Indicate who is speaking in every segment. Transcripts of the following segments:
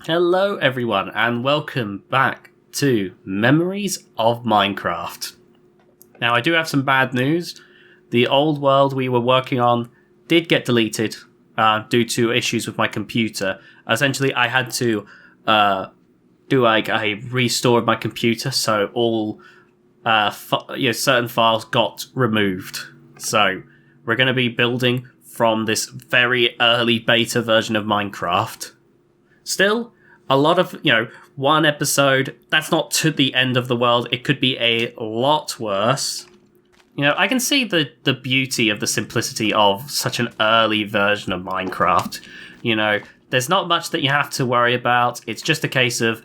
Speaker 1: Hello everyone and welcome back to Memories of Minecraft. Now I do have some bad news. The old world we were working on did get deleted due to issues with my computer. Essentially I had to do like a restore of my computer, so all certain files got removed. So we're going to be building from this very early beta version of Minecraft. Still, a lot of, one episode, that's not to the end of the world. It could be a lot worse. I can see the beauty of the simplicity of such an early version of Minecraft. There's not much that you have to worry about. It's just a case of,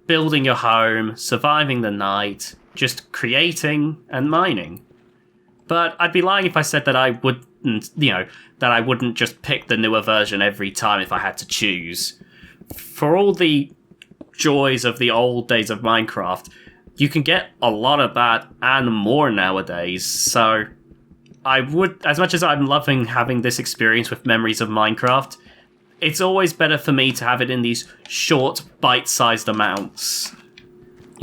Speaker 1: building your home, surviving the night, just creating and mining. But I'd be lying if I said that I wouldn't just pick the newer version every time if I had to choose. For all the joys of the old days of Minecraft, you can get a lot of that and more nowadays. So I would, as much as I'm loving having this experience with Memories of Minecraft, it's always better for me to have it in these short, bite-sized amounts.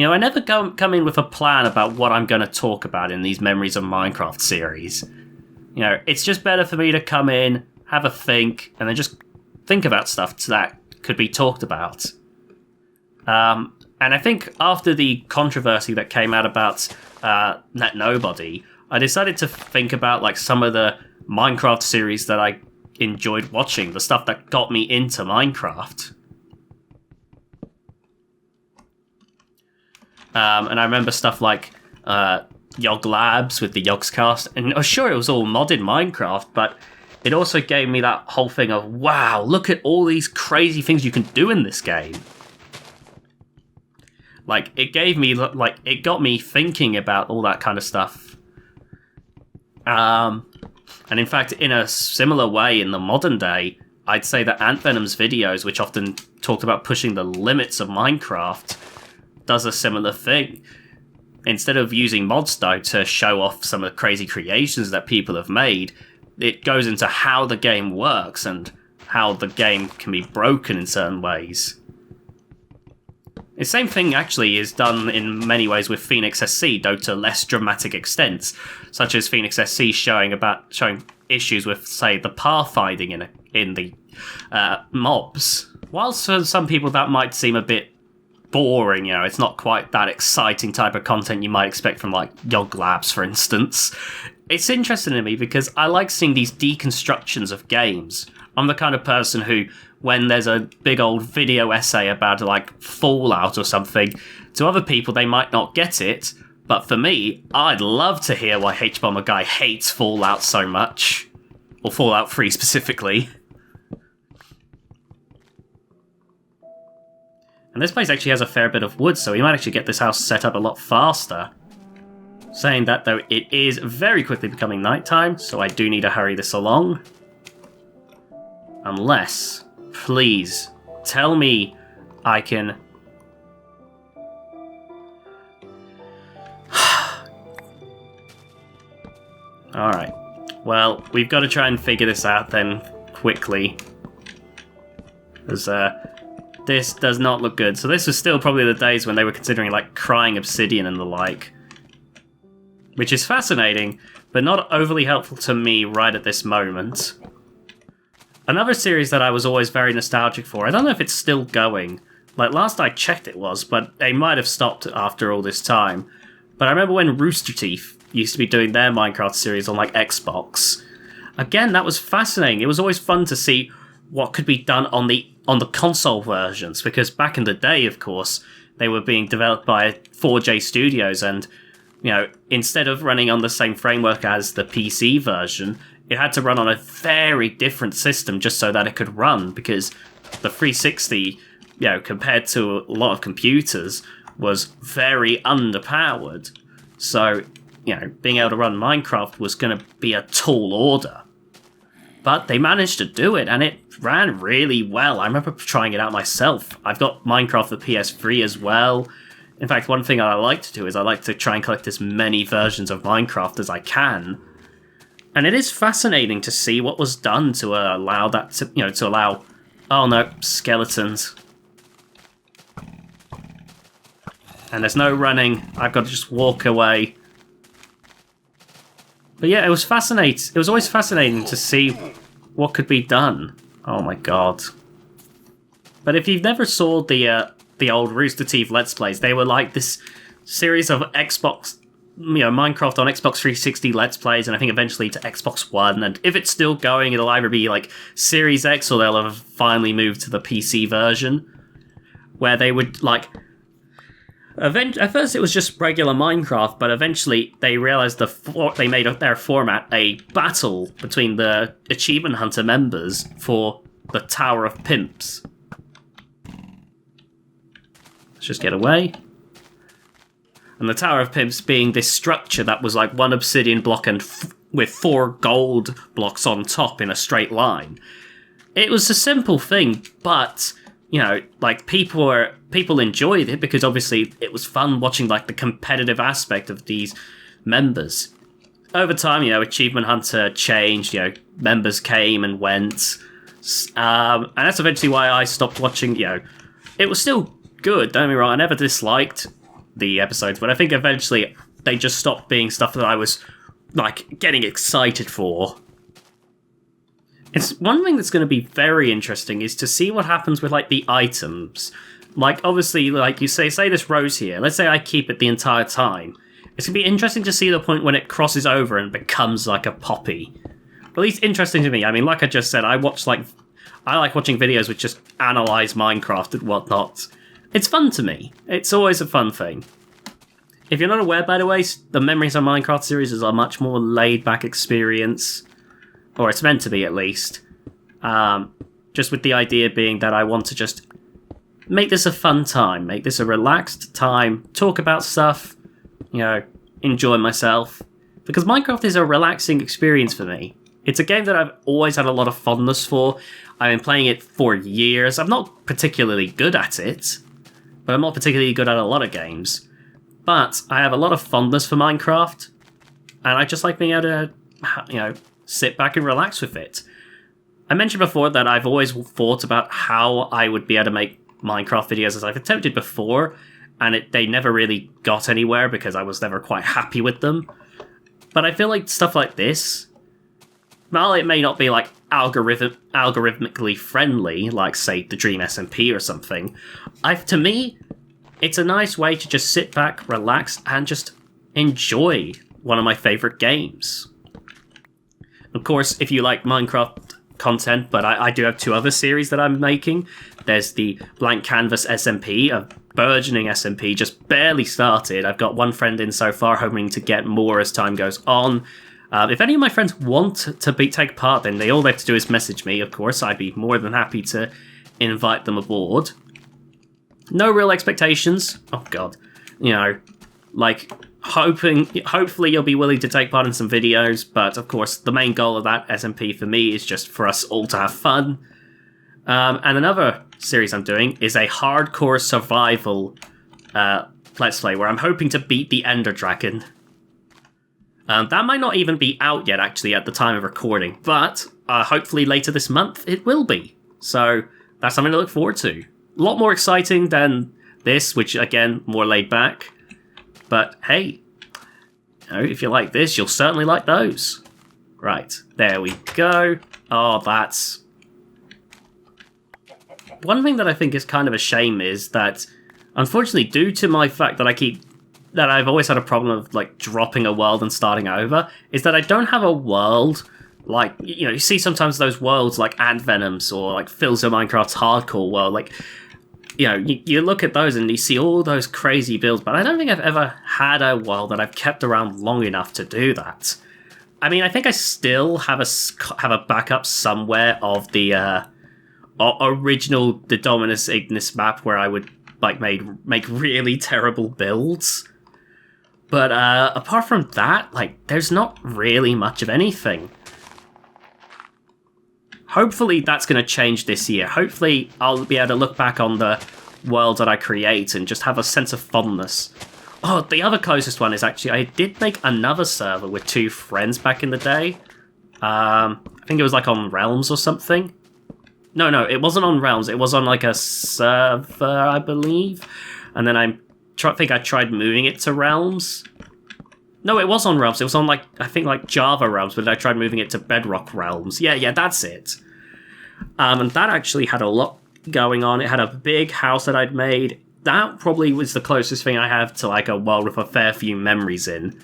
Speaker 1: I never come in with a plan about what I'm going to talk about in these Memories of Minecraft series. It's just better for me to come in, have a think, and then just think about stuff that could be talked about. And I think after the controversy that came out about Let Nobody, I decided to think about some of the Minecraft series that I enjoyed watching, the stuff that got me into Minecraft. And I remember stuff like Yog Labs with the Yogscast, and sure, it was all modded Minecraft, but it also gave me that whole thing of, wow, look at all these crazy things you can do in this game. It got me thinking about all that kind of stuff. And in fact, in a similar way, in the modern day, I'd say that Antvenom's videos, which often talked about pushing the limits of Minecraft, does a similar thing. Instead of using mods, though, to show off some of the crazy creations that people have made, it goes into how the game works and how the game can be broken in certain ways. The same thing actually is done in many ways with Phoenix SC, though to less dramatic extents, such as Phoenix SC showing issues with, say, the pathfinding in the mobs. Whilst for some people that might seem a bit boring, it's not quite that exciting type of content you might expect from Yog Labs, for instance. It's interesting to me because I like seeing these deconstructions of games. I'm the kind of person who, when there's a big old video essay about Fallout or something, to other people they might not get it, but for me, I'd love to hear why H-Bomber Guy hates Fallout so much. Or Fallout 3 specifically. And this place actually has a fair bit of wood, so we might actually get this house set up a lot faster. Saying that, though, it is very quickly becoming nighttime, so I do need to hurry this along. Unless, please, tell me I can... Alright. Well, we've got to try and figure this out then, quickly. Because, this does not look good. So this was still probably the days when they were considering crying obsidian and the like. Which is fascinating, but not overly helpful to me right at this moment. Another series that I was always very nostalgic for, I don't know if it's still going. Last I checked it was, but they might have stopped after all this time. But I remember when Rooster Teeth used to be doing their Minecraft series on Xbox. Again, that was fascinating. It was always fun to see what could be done on the console versions, because back in the day, of course, they were being developed by 4J Studios, and instead of running on the same framework as the PC version, it had to run on a very different system just so that it could run, because the 360, compared to a lot of computers, was very underpowered. So, being able to run Minecraft was going to be a tall order. But they managed to do it, and it ran really well. I remember trying it out myself. I've got Minecraft for PS3 as well. In fact, one thing I like to do is I like to try and collect as many versions of Minecraft as I can. And it is fascinating to see what was done to allow that to allow Oh no, skeletons. And there's no running. I've got to just walk away. But yeah, it was fascinating. It was always fascinating to see what could be done. Oh my god. But if you've never saw the old Rooster Teeth Let's Plays, they were like this series of Xbox, Minecraft on Xbox 360 Let's Plays, and I think eventually to Xbox One. And if it's still going, it'll either be like Series X or they'll have finally moved to the PC version, where they would like. At first, it was just regular Minecraft, but eventually they realized they made their format a battle between the Achievement Hunter members for the Tower of Pimps. Let's just get away. And the Tower of Pimps being this structure that was like one obsidian block and with 4 gold blocks on top in a straight line. It was a simple thing, but like people enjoyed it because obviously it was fun watching like the competitive aspect of these members. Over time, Achievement Hunter changed. Members came and went, and that's eventually why I stopped watching. It was still good. Don't get me wrong. I never disliked the episodes, but I think eventually they just stopped being stuff that I was like getting excited for. It's one thing that's going to be very interesting is to see what happens with like the items. Like obviously, like you say this rose here. Let's say I keep it the entire time. It's going to be interesting to see the point when it crosses over and becomes like a poppy. At least interesting to me. I mean, like I just said, I like watching videos which just analyze Minecraft and whatnot. It's fun to me. It's always a fun thing. If you're not aware, by the way, the Memories of Minecraft series is a much more laid-back experience. Or it's meant to be, at least. Just with the idea being that I want to just make this a fun time. Make this a relaxed time. Talk about stuff. Enjoy myself. Because Minecraft is a relaxing experience for me. It's a game that I've always had a lot of fondness for. I've been playing it for years. I'm not particularly good at it. But I'm not particularly good at a lot of games. But I have a lot of fondness for Minecraft. And I just like being able to, sit back and relax with it. I mentioned before that I've always thought about how I would be able to make Minecraft videos as I've attempted before, and they never really got anywhere because I was never quite happy with them. But I feel like stuff like this, while it may not be like algorithmically friendly, like say the Dream SMP or something, to me, it's a nice way to just sit back, relax, and just enjoy one of my favourite games. Of course, if you like Minecraft content, but I do have 2 other series that I'm making. There's the Blank Canvas SMP, a burgeoning SMP, just barely started. I've got 1 friend in so far, hoping to get more as time goes on. If any of my friends want to take part, then all they have to do is message me, of course. I'd be more than happy to invite them aboard. No real expectations. Oh, God. Hopefully you'll be willing to take part in some videos, but of course the main goal of that SMP for me is just for us all to have fun. And another series I'm doing is a hardcore survival Let's Play where I'm hoping to beat the Ender Dragon. That might not even be out yet actually at the time of recording, but hopefully later this month it will be. So that's something to look forward to. A lot more exciting than this, which again, more laid back. But hey, if you like this, you'll certainly like those. Right, there we go. Oh, that's... One thing that I think is kind of a shame is that, unfortunately, due to my fact that I've always had a problem of like dropping a world and starting over, is that I don't have a world like, you see sometimes those worlds like Ant Venoms or like Phil's of Minecraft's hardcore world, like... you look at those and you see all those crazy builds, but I don't think I've ever had a world that I've kept around long enough to do that. I mean, I think I still have a backup somewhere of the original TheDominusIgnis map where I would like make really terrible builds. But apart from that, like, there's not really much of anything. Hopefully that's going to change this year. Hopefully I'll be able to look back on the world that I create and just have a sense of fondness. Oh, the other closest one is actually, I did make another server with 2 friends back in the day. I think it was like on Realms or something. No, it wasn't on Realms. It was on like a server, I believe. And then I think I tried moving it to Realms. No, it was on Realms. It was on I think Java Realms, but I tried moving it to Bedrock Realms. Yeah, that's it. And that actually had a lot going on. It had a big house that I'd made. That probably was the closest thing I have to a world with a fair few memories in.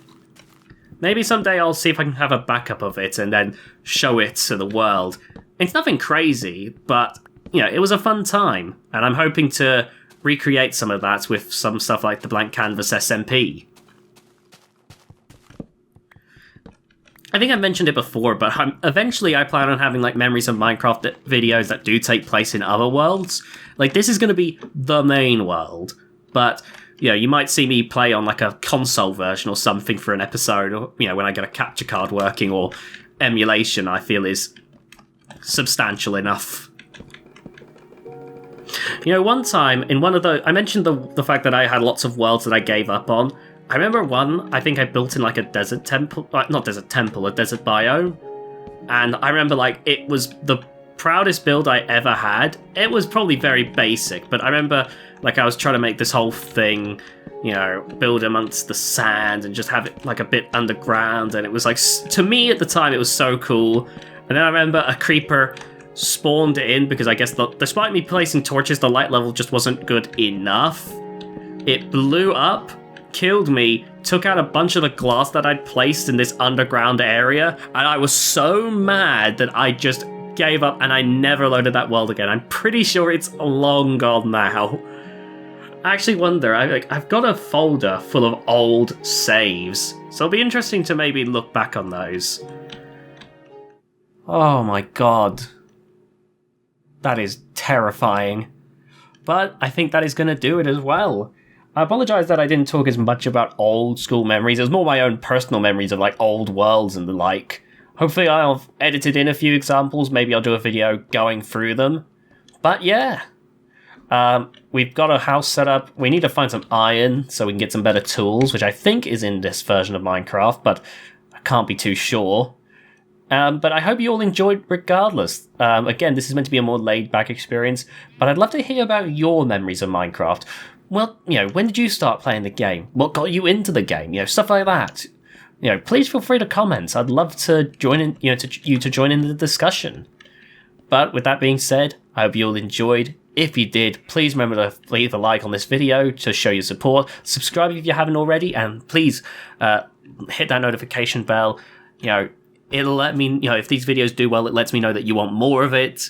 Speaker 1: Maybe someday I'll see if I can have a backup of it and then show it to the world. It's nothing crazy, but it was a fun time, and I'm hoping to recreate some of that with some stuff like the Blank Canvas SMP. I think I mentioned it before, but eventually I plan on having Memories of Minecraft videos that do take place in other worlds. This is going to be the main world, but you might see me play on a console version or something for an episode, or when I get a capture card working, or emulation I feel is substantial enough. One time in one of I mentioned the fact that I had lots of worlds that I gave up on. I remember one I think I built in a desert temple, not desert temple, a desert biome, and I remember it was the proudest build I ever had. It was probably very basic, but I remember I was trying to make this whole thing, build amongst the sand and just have it a bit underground, and it was to me at the time it was so cool. And then I remember a creeper spawned in because I guess despite me placing torches, the light level just wasn't good enough. It blew up, killed me, took out a bunch of the glass that I'd placed in this underground area, and I was so mad that I just gave up and I never loaded that world again. I'm pretty sure it's long gone now. I actually wonder, I've got a folder full of old saves, so it'll be interesting to maybe look back on those. Oh my god. That is terrifying. But I think that is going to do it as well. I apologise that I didn't talk as much about old school memories. It was more my own personal memories of old worlds and the like. Hopefully I'll edited in a few examples. Maybe I'll do a video going through them. But yeah. We've got a house set up. We need to find some iron so we can get some better tools, which I think is in this version of Minecraft, but I can't be too sure. But I hope you all enjoyed regardless. Again, this is meant to be a more laid-back experience, but I'd love to hear about your memories of Minecraft. Well, when did you start playing the game? What got you into the game? Stuff like that. Please feel free to comment. I'd love to join in, to join in the discussion. But with that being said, I hope you all enjoyed. If you did, please remember to leave a like on this video to show your support. Subscribe if you haven't already, and please hit that notification bell. It'll let me, if these videos do well, it lets me know that you want more of it.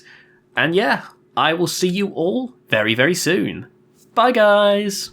Speaker 1: And yeah, I will see you all very, very soon. Bye, guys!